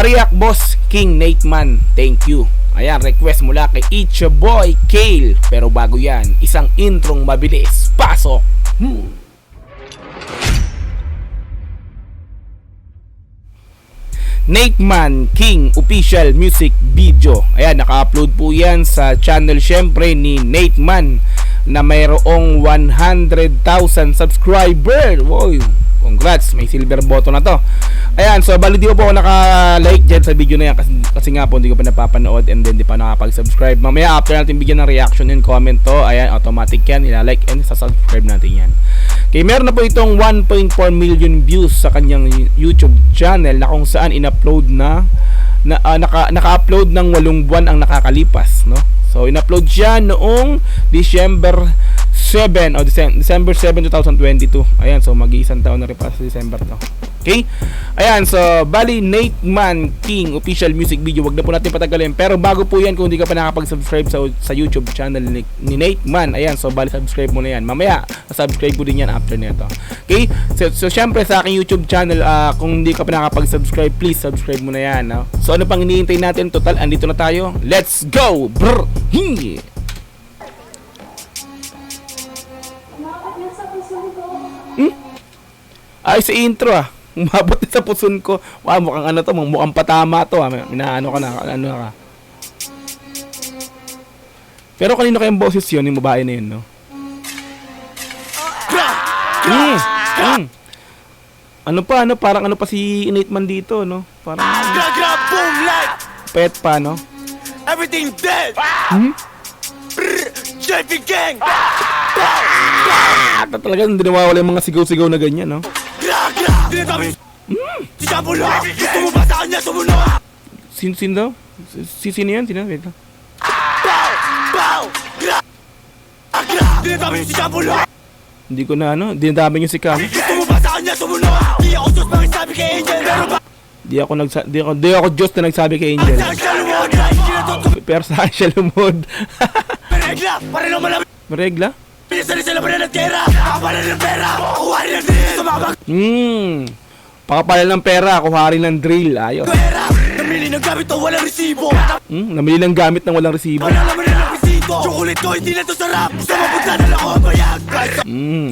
Pariyak Boss King Nate Man, thank you. Ayan, request mula kay It's Your Boy Kale. Pero bago yan, isang introng mabilis. Pasok! Nate Man King official music video. Ayan, naka-upload po yan sa channel syempre ni Nate Man na mayroong 100,000 subscriber. Wow, congrats, may silver button na to. Ayan, so bali di ko po ako naka-like dyan sa video na yan kasi nga po hindi ko pa napapanood and then di pa nakapag-subscribe. Mamaya after natin bigyan ng reaction and comment to, ayan, automatic yan, ila-like and sa-subscribe natin yan. Okay, meron na po itong 1.4 million views sa kanyang YouTube channel na kung saan in-upload naka-upload ng 8 buwan ang nakakalipas, no? So in-upload siya noong December 7 o December 7, 2022. Ayan, so mag-iisang taon na rin pa sa December to. Okay? Ayan, so bali Nate Man King official music video. Wag na po natin patagalin. Pero bago po yan, kung hindi ka pa nakapag-subscribe sa YouTube channel ni Nate Man, ayan, so bali subscribe mo na yan. Mamaya, subscribe mo din yan after nito. Okay? So syempre sa aking YouTube channel, kung hindi ka pa nakapag-subscribe, please subscribe mo na yan. No? So ano pang hinihintay natin? Total, andito na tayo. Let's go! Brr! Hee! Ay, sa intro umabot na sa puson ko. Wow, mukhang ano to, mukhang patama to Minaano ka na, ano ka. Pero kanino kayang boses yun, yung babae na yun, no? Ano parang ano pa si Nate Man dito, no? Parang pet pa, no? Everything dead. JP Gang. Talagang hindi nawawala yung mga sigaw-sigaw na ganyan, no? Gusto mo ba sa kanya sumunod? Sino daw? Sino yan? Sino? Wait lang. Hindi ko na ano, dinadami yung si Kami. Gusto mo ba sa kanya sumunod? Di ako Diyos na nagsabi kay Angel. Di ako Diyos na nagsabi kay Angel. Pero sa akin siya lumod. Maregla, para naman namin. Maregla? Pinasali-sala pa na ng tera. Pakapalan ng pera. Kuha rin ng drill. Sumabag. Pakapalan ng pera, kuha rin ng drill. Ayos. Pera. Namili ng gamit o walang resibo. Namili ng gamit ng walang resibo. Wala naman na ng resibo. Chocolate ko hindi na to sarap. Sa mapunta na lang ako ang bayag.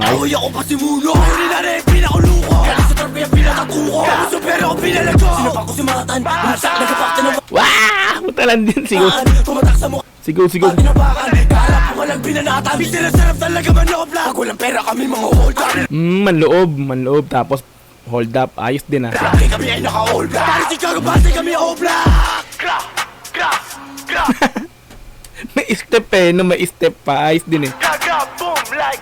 Ahoy ako pa si Muno. Huli na rin, pinakuluko. Galing sa torpe ang pinatakuko. Galing sa pera ang pinalago. Sinapak ko si Matan. Bumagsak, nagapakta ng Wow! Mutalan din, sigaw. Tumatak sa mukha. Sigaw. Tinabakan, kaharap ko walang binanatan. Bisa na sarap talaga manoob lang. Pag walang pera kami mga hold up. Manloob. Tapos hold up, ayos din Kaya kami ay naka-hold up. Paris Chicago, base kami hold up. May step no? May step pa, ayos din Boom, like.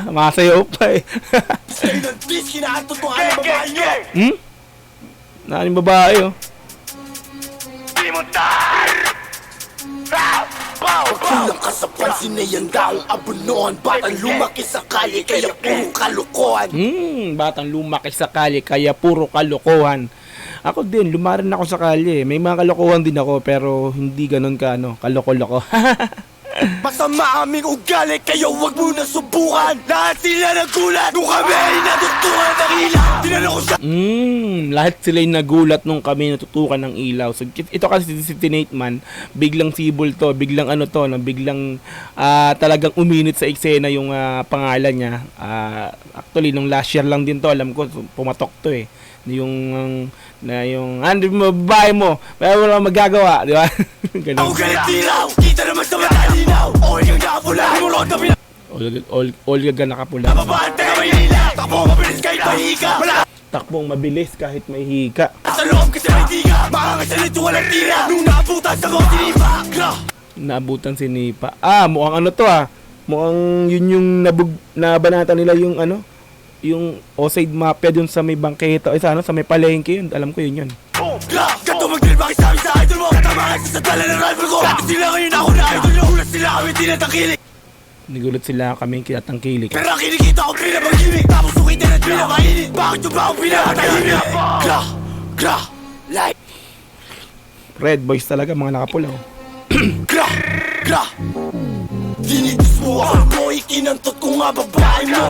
Masayaw pa Say ng please, kinaatot mo ang babae nyo. Naaning babae, Pagkulang ka sa pansin na yan daong abunuan. Batang lumaki sa kalye kaya puro kalokohan. Batang lumaki sa kalye kaya puro kalokohan. Ako din, lumarin ako sa kalye. May mga kalokohan din ako pero hindi ganun ka kaloko-loko. Masama aming ugali kaya wag mo na subukan. Lahat sila nagulat nung kami ay natutukan ng ilaw. Tinanong ko siya. Lahat sila'y nagulat nung kami natutukan ng ilaw. So ito kasi si Nate Man, biglang sibol to, biglang biglang talagang uminit sa eksena yung pangalan niya. Actually nung last year lang din to, alam ko pumatok to yung ano babae mo, pero wala magagawa, di ba? Ganun. Ako galit tiraw, kita naman sa mata linaw. All yung nakapula, lumurot na pinag... All gaga nakapula. Napapaan ka may ilaw. Takbo mabilis kahit mahika. Takbong mabilis kahit may hika. Sa loob kasi may tiga. Makakasalito walang tira. Nung naabutan sa mga sinipa. Naabutan si Nipa. Mukhang ano to mukhang yun yung nabanata nila yung yung Oside Mafia dun sa may bangketa sa may palengke yun, alam ko yun. Ganto mag-drill, bakit sabi sa idol mo? Tama ka sa tala ng rival ko. Dati sila ngayon ako na idol nyo. Ulat sila kami tinatangkilik. Nagulat sila kami kinatangkilik. Pero kinikita ko pinapag-ibig. Tapos sukitin at pinakainit. Bakit yung ba ako pinapatahimik? Like Red boys talaga, mga nakapula. Dinitis mo ako mo, ikinantot ko nga babae mo.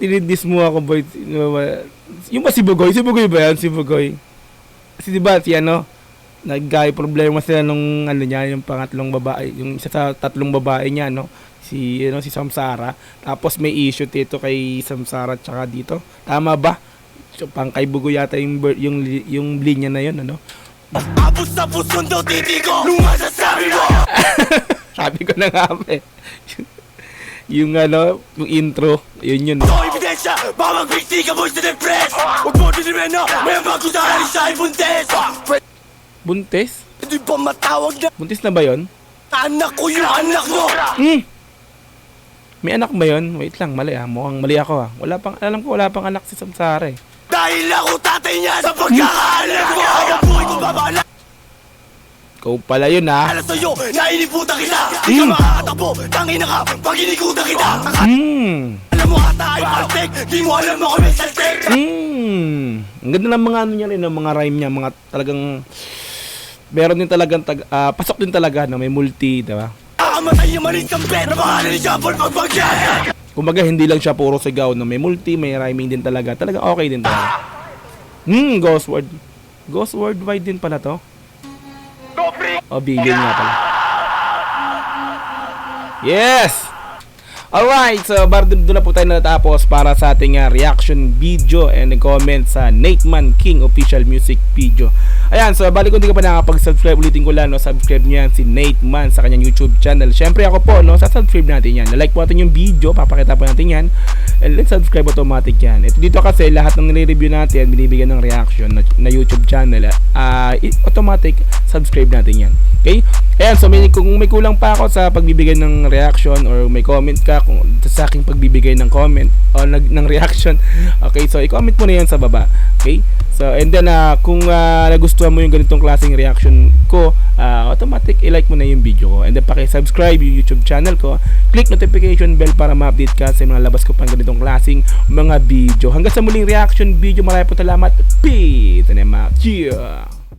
tinidis mo ako, boy. Yung ba si Bugoy? Si Bugoy ba yan? Si Bugoy. Kasi diba, si ano, problema sila nung ano niya, yung pangatlong babae, yung isa sa tatlong babae niya, no? Si Samsara. Tapos may issue dito kay Samsara tsaka dito. Tama ba? So, pang kay Bugoy yata yung linya na yun, ano? Abos sa puson daw titi ko nung masasabi mo. Sabi ko na nga, yung yung intro, yun. Ito ebidensya, baka magbigti ka boys na depress. Huwag mo dinimen na, may bago sa kalis sa ibuntes. Buntis? Hindi ba matawag na Buntis na ba yun? anak ko yung anak mo? May anak ba yun? Wait lang, mali mukhang mali ako alam ko wala pang anak si Samsara eh. Dahil ako tatay niya sa pagkakaalam mo. Ang buhay ko babala. Ikaw pala yun Alam sa'yo, nainiputan kita. Di ka makakatakbo, tangina ka, pag inikutan kita. Alam mo ata ay paltek, di mo alam ako may saltek. Ang ganda ng mga ano niya rin, ng mga rhyme niya, mga talagang meron din talagang pasok din talaga na may multi, diba? Akamatay yung malit kang pet na pangalan ni Jabon pagbagyan. Kumbaga hindi lang siya puro sigaw, no? May multi, may rhyming din talaga. Talagang okay din talaga. Ghost Worldwide din pala to. Billion nga pala. Yes! Alright, so doon na po tayo natapos para sa ating reaction video and comment sa Nateman King official music video. Ayan, so balik kung hindi ka pa nakapag-subscribe, ulitin ko lang, no, subscribe niyo yan si Nateman sa kanyang YouTube channel. Syempre ako po, no, subscribe natin yan. Like po natin yung video, papakita po natin yan. And then subscribe automatic yan. Ito dito kasi lahat ng nire-review natin, binibigyan ng reaction na YouTube channel, automatic subscribe natin yan. Okay? Ayan, so kung may kulang pa ako sa pagbibigay ng reaction or may comment ka kung sa aking pagbibigay ng comment o ng reaction, okay, so i-comment mo na yan sa baba. Okay? So, and then kung nagustuhan mo yung ganitong klaseng reaction ko, automatic i-like mo na yung video ko. And then paki-subscribe yung YouTube channel ko. Click notification bell para ma-update ka sa mga labas ko pang ganitong klaseng mga video. Hanggang sa muling reaction video, maraming po salamat. Peace and cheers!